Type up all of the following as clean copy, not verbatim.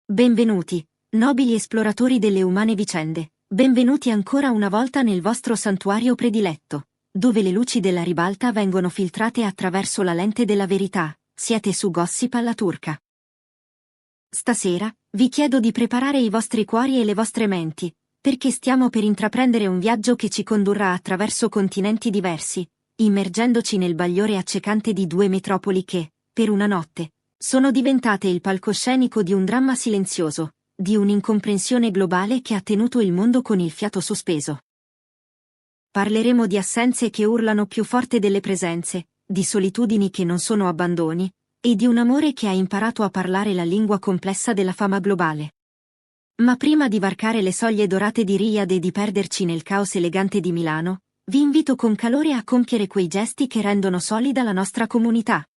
Benvenuti, nobili esploratori delle umane vicende, benvenuti ancora una volta nel vostro santuario prediletto, dove le luci della ribalta vengono filtrate attraverso la lente della verità. Siete su Gossip alla turca. Stasera, vi chiedo di preparare i vostri cuori e le vostre menti, perché stiamo per intraprendere un viaggio che ci condurrà attraverso continenti diversi, immergendoci nel bagliore accecante di due metropoli che, per una notte, sono diventate il palcoscenico di un dramma silenzioso, di un'incomprensione globale che ha tenuto il mondo con il fiato sospeso. Parleremo di assenze che urlano più forte delle presenze, di solitudini che non sono abbandoni, e di un amore che ha imparato a parlare la lingua complessa della fama globale. Ma prima di varcare le soglie dorate di Riyadh e di perderci nel caos elegante di Milano, vi invito con calore a compiere quei gesti che rendono solida la nostra comunità.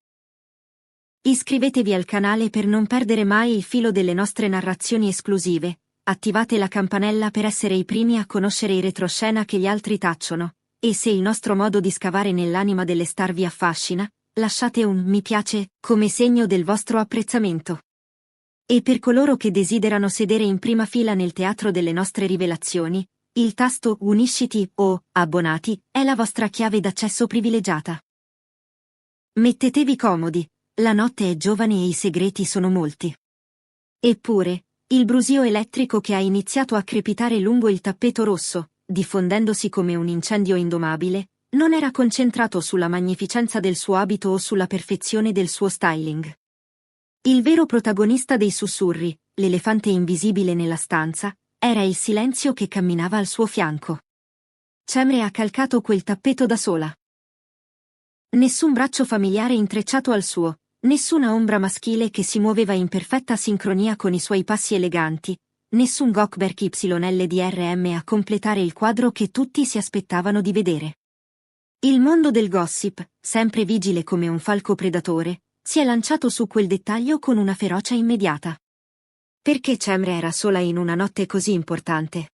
Iscrivetevi al canale per non perdere mai il filo delle nostre narrazioni esclusive, attivate la campanella per essere i primi a conoscere i retroscena che gli altri tacciono, e se il nostro modo di scavare nell'anima delle star vi affascina, lasciate un mi piace come segno del vostro apprezzamento. E per coloro che desiderano sedere in prima fila nel teatro delle nostre rivelazioni, il tasto Unisciti o Abbonati è la vostra chiave d'accesso privilegiata. Mettetevi comodi. La notte è giovane e i segreti sono molti. Eppure, il brusio elettrico che ha iniziato a crepitare lungo il tappeto rosso, diffondendosi come un incendio indomabile, non era concentrato sulla magnificenza del suo abito o sulla perfezione del suo styling. Il vero protagonista dei sussurri, l'elefante invisibile nella stanza, era il silenzio che camminava al suo fianco. Cemre ha calcato quel tappeto da sola. Nessun braccio familiare intrecciato al suo, nessuna ombra maschile che si muoveva in perfetta sincronia con i suoi passi eleganti, nessun Gökberk YLDRM a completare il quadro che tutti si aspettavano di vedere. Il mondo del gossip, sempre vigile come un falco predatore, si è lanciato su quel dettaglio con una ferocia immediata. Perché Cemre era sola in una notte così importante?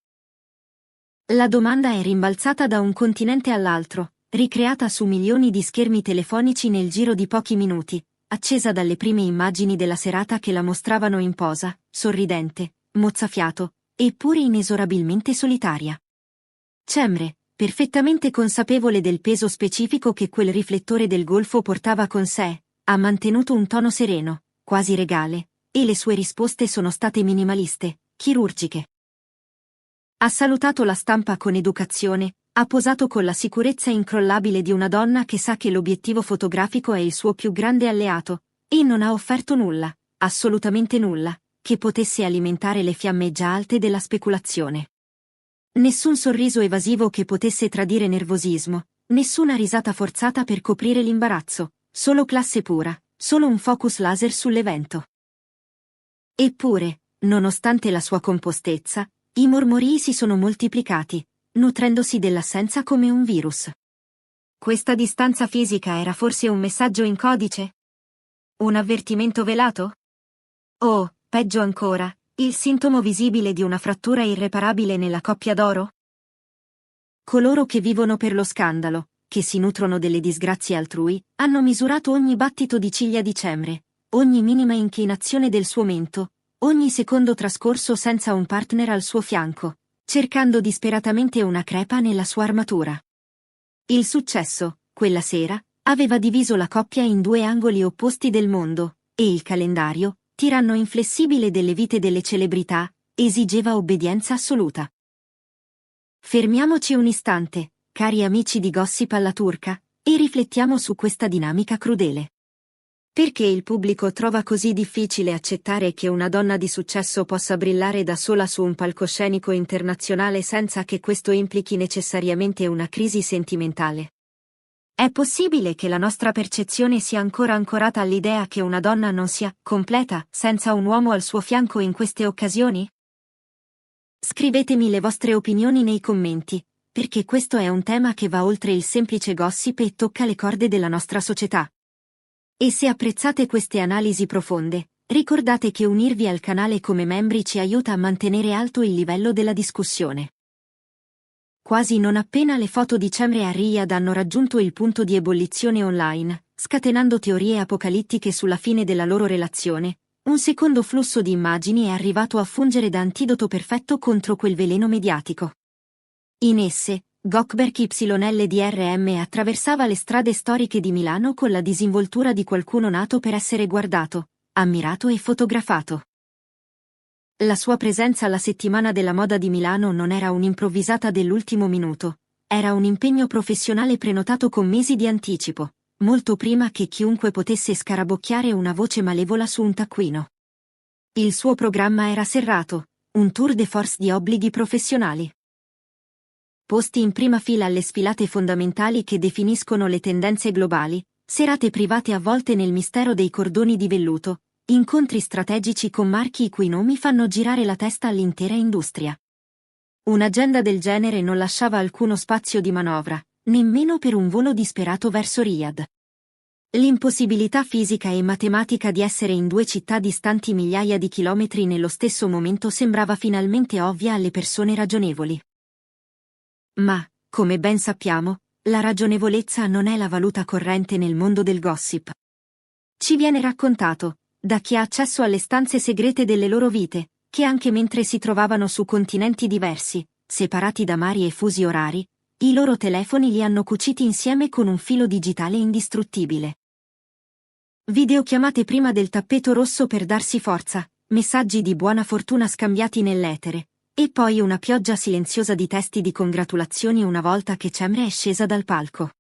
La domanda è rimbalzata da un continente all'altro, ricreata su milioni di schermi telefonici nel giro di pochi minuti, accesa dalle prime immagini della serata che la mostravano in posa, sorridente, mozzafiato, eppure inesorabilmente solitaria. Cemre, perfettamente consapevole del peso specifico che quel riflettore del golfo portava con sé, ha mantenuto un tono sereno, quasi regale, e le sue risposte sono state minimaliste, chirurgiche. Ha salutato la stampa con educazione, ha posato con la sicurezza incrollabile di una donna che sa che l'obiettivo fotografico è il suo più grande alleato, e non ha offerto nulla, assolutamente nulla, che potesse alimentare le fiamme già alte della speculazione. Nessun sorriso evasivo che potesse tradire nervosismo, nessuna risata forzata per coprire l'imbarazzo, solo classe pura, solo un focus laser sull'evento. Eppure, nonostante la sua compostezza, i mormorii si sono moltiplicati, nutrendosi dell'assenza come un virus. Questa distanza fisica era forse un messaggio in codice? Un avvertimento velato? O, peggio ancora, il sintomo visibile di una frattura irreparabile nella coppia d'oro? Coloro che vivono per lo scandalo, che si nutrono delle disgrazie altrui, hanno misurato ogni battito di ciglia di Cemre, ogni minima inclinazione del suo mento, ogni secondo trascorso senza un partner al suo fianco, cercando disperatamente una crepa nella sua armatura. Il successo, quella sera, aveva diviso la coppia in due angoli opposti del mondo, e il calendario, tiranno inflessibile delle vite delle celebrità, esigeva obbedienza assoluta. Fermiamoci un istante, cari amici di Gossip alla turca, e riflettiamo su questa dinamica crudele. Perché il pubblico trova così difficile accettare che una donna di successo possa brillare da sola su un palcoscenico internazionale senza che questo implichi necessariamente una crisi sentimentale? È possibile che la nostra percezione sia ancora ancorata all'idea che una donna non sia completa senza un uomo al suo fianco in queste occasioni? Scrivetemi le vostre opinioni nei commenti, perché questo è un tema che va oltre il semplice gossip e tocca le corde della nostra società. E se apprezzate queste analisi profonde, ricordate che unirvi al canale come membri ci aiuta a mantenere alto il livello della discussione. Quasi non appena le foto di Cemre a Riyadh hanno raggiunto il punto di ebollizione online, scatenando teorie apocalittiche sulla fine della loro relazione, un secondo flusso di immagini è arrivato a fungere da antidoto perfetto contro quel veleno mediatico. In esse, Gökberk YLDRM attraversava le strade storiche di Milano con la disinvoltura di qualcuno nato per essere guardato, ammirato e fotografato. La sua presenza alla settimana della moda di Milano non era un'improvvisata dell'ultimo minuto, era un impegno professionale prenotato con mesi di anticipo, molto prima che chiunque potesse scarabocchiare una voce malevola su un taccuino. Il suo programma era serrato, un tour de force di obblighi professionali. Posti in prima fila alle sfilate fondamentali che definiscono le tendenze globali, serate private avvolte nel mistero dei cordoni di velluto, incontri strategici con marchi i cui nomi fanno girare la testa all'intera industria. Un'agenda del genere non lasciava alcuno spazio di manovra, nemmeno per un volo disperato verso Riyadh. L'impossibilità fisica e matematica di essere in due città distanti migliaia di chilometri nello stesso momento sembrava finalmente ovvia alle persone ragionevoli. Ma, come ben sappiamo, la ragionevolezza non è la valuta corrente nel mondo del gossip. Ci viene raccontato, da chi ha accesso alle stanze segrete delle loro vite, che anche mentre si trovavano su continenti diversi, separati da mari e fusi orari, i loro telefoni li hanno cuciti insieme con un filo digitale indistruttibile. Videochiamate prima del tappeto rosso per darsi forza, messaggi di buona fortuna scambiati nell'etere, e poi una pioggia silenziosa di testi di congratulazioni una volta che Cemre è scesa dal palco.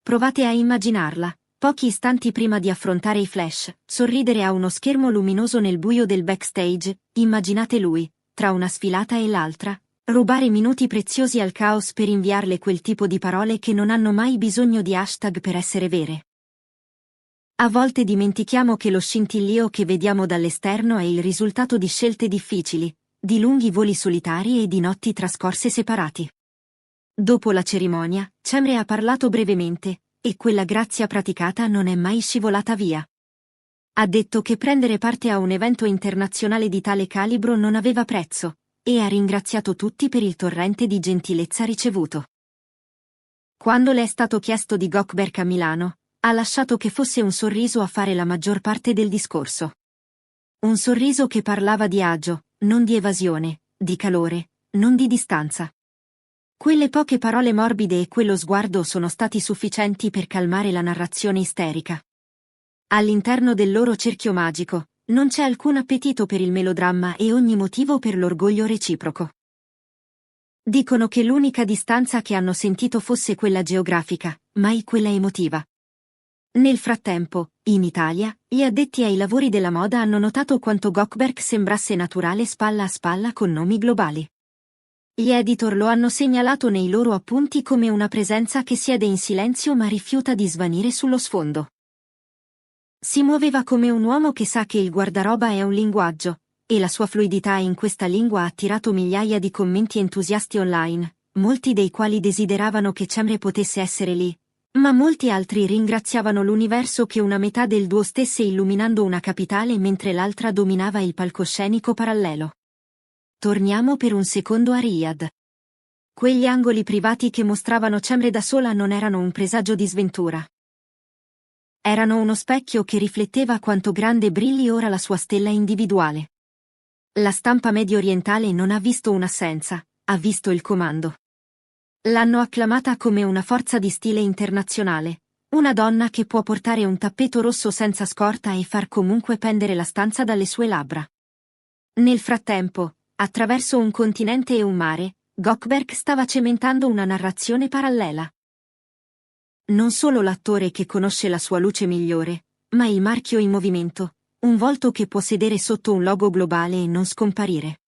Provate a immaginarla, pochi istanti prima di affrontare i flash, sorridere a uno schermo luminoso nel buio del backstage, immaginate lui, tra una sfilata e l'altra, rubare minuti preziosi al caos per inviarle quel tipo di parole che non hanno mai bisogno di hashtag per essere vere. A volte dimentichiamo che lo scintillio che vediamo dall'esterno è il risultato di scelte difficili, di lunghi voli solitari e di notti trascorse separati. Dopo la cerimonia, Cemre ha parlato brevemente, e quella grazia praticata non è mai scivolata via. Ha detto che prendere parte a un evento internazionale di tale calibro non aveva prezzo, e ha ringraziato tutti per il torrente di gentilezza ricevuto. Quando le è stato chiesto di Gökberk a Milano, ha lasciato che fosse un sorriso a fare la maggior parte del discorso. Un sorriso che parlava di agio, non di evasione, di calore, non di distanza. Quelle poche parole morbide e quello sguardo sono stati sufficienti per calmare la narrazione isterica. All'interno del loro cerchio magico, non c'è alcun appetito per il melodramma e ogni motivo per l'orgoglio reciproco. Dicono che l'unica distanza che hanno sentito fosse quella geografica, mai quella emotiva. Nel frattempo, in Italia, gli addetti ai lavori della moda hanno notato quanto Gökberk sembrasse naturale spalla a spalla con nomi globali. Gli editor lo hanno segnalato nei loro appunti come una presenza che siede in silenzio ma rifiuta di svanire sullo sfondo. Si muoveva come un uomo che sa che il guardaroba è un linguaggio, e la sua fluidità in questa lingua ha attirato migliaia di commenti entusiasti online, molti dei quali desideravano che Cemre potesse essere lì, ma molti altri ringraziavano l'universo che una metà del duo stesse illuminando una capitale mentre l'altra dominava il palcoscenico parallelo. Torniamo per un secondo a Riyadh. Quegli angoli privati che mostravano Cemre da sola non erano un presagio di sventura. Erano uno specchio che rifletteva quanto grande brilli ora la sua stella individuale. La stampa medio orientale non ha visto un'assenza, ha visto il comando. L'hanno acclamata come una forza di stile internazionale, una donna che può portare un tappeto rosso senza scorta e far comunque pendere la stanza dalle sue labbra. Nel frattempo, attraverso un continente e un mare, Gökberk stava cementando una narrazione parallela. Non solo l'attore che conosce la sua luce migliore, ma il marchio in movimento, un volto che può sedere sotto un logo globale e non scomparire.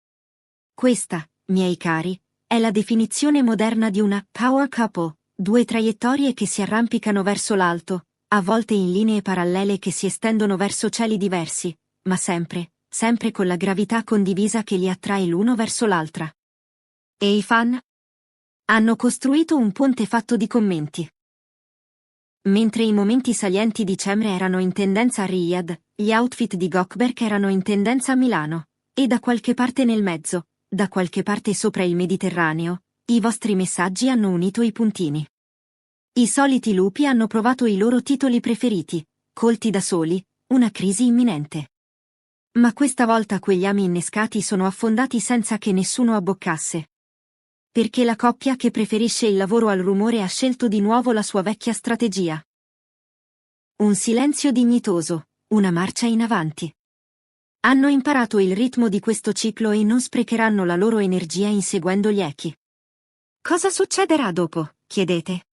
Questa, miei cari, è la definizione moderna di una power couple, due traiettorie che si arrampicano verso l'alto, a volte in linee parallele che si estendono verso cieli diversi, ma sempre con la gravità condivisa che li attrae l'uno verso l'altra. E i fan? Hanno costruito un ponte fatto di commenti. Mentre i momenti salienti di Cemre erano in tendenza a Riyadh, gli outfit di Gökberk erano in tendenza a Milano, e da qualche parte nel mezzo, da qualche parte sopra il Mediterraneo, i vostri messaggi hanno unito i puntini. I soliti lupi hanno provato i loro titoli preferiti, colti da soli, una crisi imminente. Ma questa volta quegli ami innescati sono affondati senza che nessuno abboccasse. Perché la coppia che preferisce il lavoro al rumore ha scelto di nuovo la sua vecchia strategia. Un silenzio dignitoso, una marcia in avanti. Hanno imparato il ritmo di questo ciclo e non sprecheranno la loro energia inseguendo gli echi. Cosa succederà dopo, chiedete?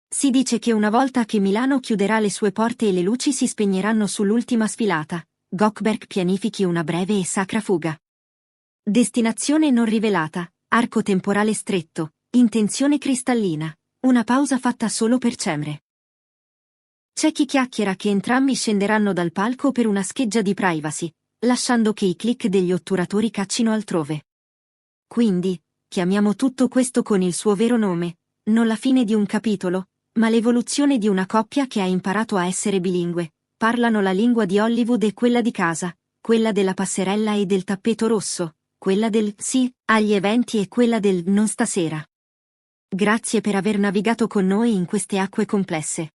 Si dice che una volta che Milano chiuderà le sue porte e le luci si spegneranno sull'ultima sfilata, Gökeberg pianifichi una breve e sacra fuga. Destinazione non rivelata, arco temporale stretto, intenzione cristallina, una pausa fatta solo per Cemre. C'è chi chiacchiera che entrambi scenderanno dal palco per una scheggia di privacy, lasciando che i click degli otturatori caccino altrove. Quindi, chiamiamo tutto questo con il suo vero nome, non la fine di un capitolo, ma l'evoluzione di una coppia che ha imparato a essere bilingue, parlano la lingua di Hollywood e quella di casa, quella della passerella e del tappeto rosso, quella del sì agli eventi e quella del non stasera. Grazie per aver navigato con noi in queste acque complesse.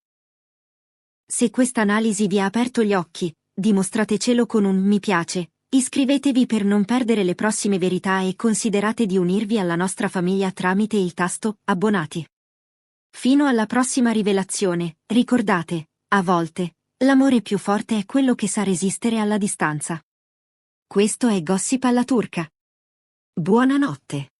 Se questa analisi vi ha aperto gli occhi, dimostratecelo con un mi piace, iscrivetevi per non perdere le prossime verità e considerate di unirvi alla nostra famiglia tramite il tasto abbonati. Fino alla prossima rivelazione, ricordate, a volte, l'amore più forte è quello che sa resistere alla distanza. Questo è Gossip alla turca. Buonanotte.